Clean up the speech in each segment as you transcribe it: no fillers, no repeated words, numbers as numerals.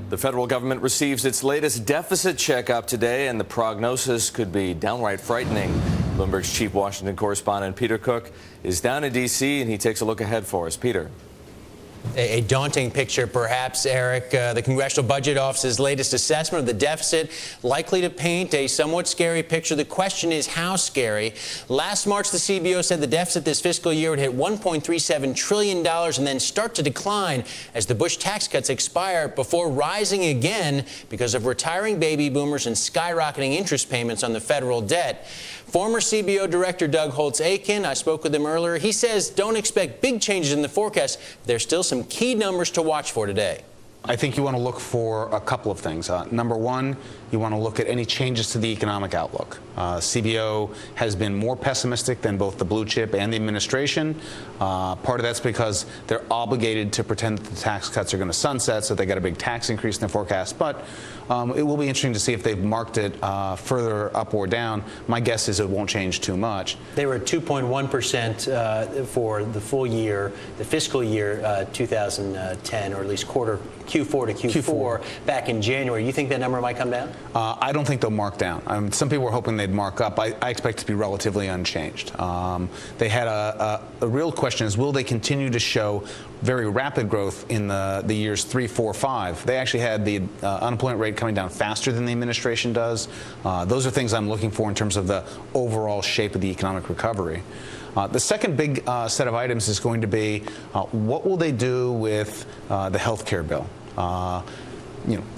The federal government receives its latest deficit checkup today, and the prognosis could be downright frightening. Bloomberg's chief Washington correspondent Peter Cook is down in D.C., and he takes a look ahead for us. Peter. A daunting picture, perhaps, Eric. The Congressional Budget Office's latest assessment of the deficit likely to paint a somewhat scary picture. The question is how scary. Last March, the CBO said the deficit this fiscal year would hit $1.37 trillion and then start to decline as the Bush tax cuts expire before rising again because of retiring baby boomers and skyrocketing interest payments on the federal debt. Former CBO Director Doug Holtz-Eakin, I spoke with him earlier. He says don't expect big changes in the forecast. There's still some key numbers to watch for today. I think you want to look for a couple of things. Number one, you want to look at any changes to the economic outlook. CBO has been more pessimistic than both the blue chip and the administration. Part of that's because they're obligated to pretend that the tax cuts are going to sunset, so they got a big tax increase in their forecast. But it will be interesting to see if they've marked it further up or down. My guess is it won't change too much. They were at 2.1% for the full year, the fiscal year 2010, or at least Q4 to Q4 back in January. You think that number might come down? I don't think they'll mark down. Some people were hoping they'd mark up. I expect it to be relatively unchanged. They had a real question is, will they continue to show very rapid growth in the years 3, 4, 5? They actually had the unemployment rate coming down faster than the administration does. Those are things I'm looking for in terms of the overall shape of the economic recovery. The second big set of items is going to be what will they do with the health care bill?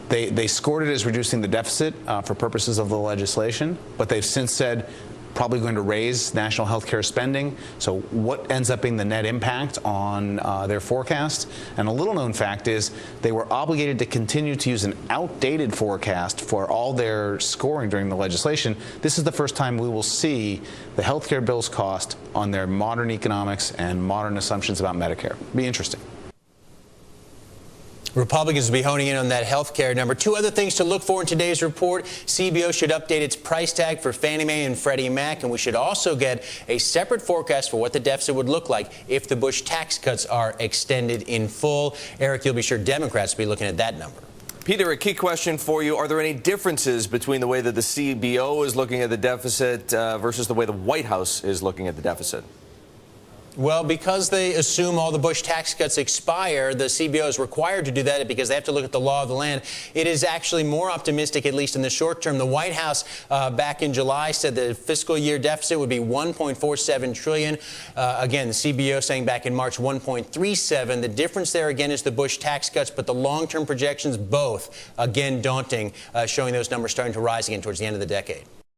They scored it as reducing the deficit for purposes of the legislation, but they've since said probably going to raise national health care spending. So what ends up being the net impact on their forecast? And a little known fact is they were obligated to continue to use an outdated forecast for all their scoring during the legislation. This is the first time we will see the health care bill's cost on their modern economics and modern assumptions about Medicare. Be interesting. Republicans will be honing in on that health care number. Two other things to look for in today's report. CBO should update its price tag for Fannie Mae and Freddie Mac, and we should also get a separate forecast for what the deficit would look like if the Bush tax cuts are extended in full. Eric, you'll be sure Democrats will be looking at that number. Peter, a key question for you. Are there any differences between the way that the CBO is looking at the deficit versus the way the White House is looking at the deficit? Well, because they assume all the Bush tax cuts expire, the CBO is required to do that because they have to look at the law of the land. It is actually more optimistic, at least in the short term. The White House back in July said the fiscal year deficit would be $1.47 trillion. Again, the CBO saying back in March $1.37. The difference there, again, is the Bush tax cuts, but the long-term projections both, again, daunting, showing those numbers starting to rise again towards the end of the decade.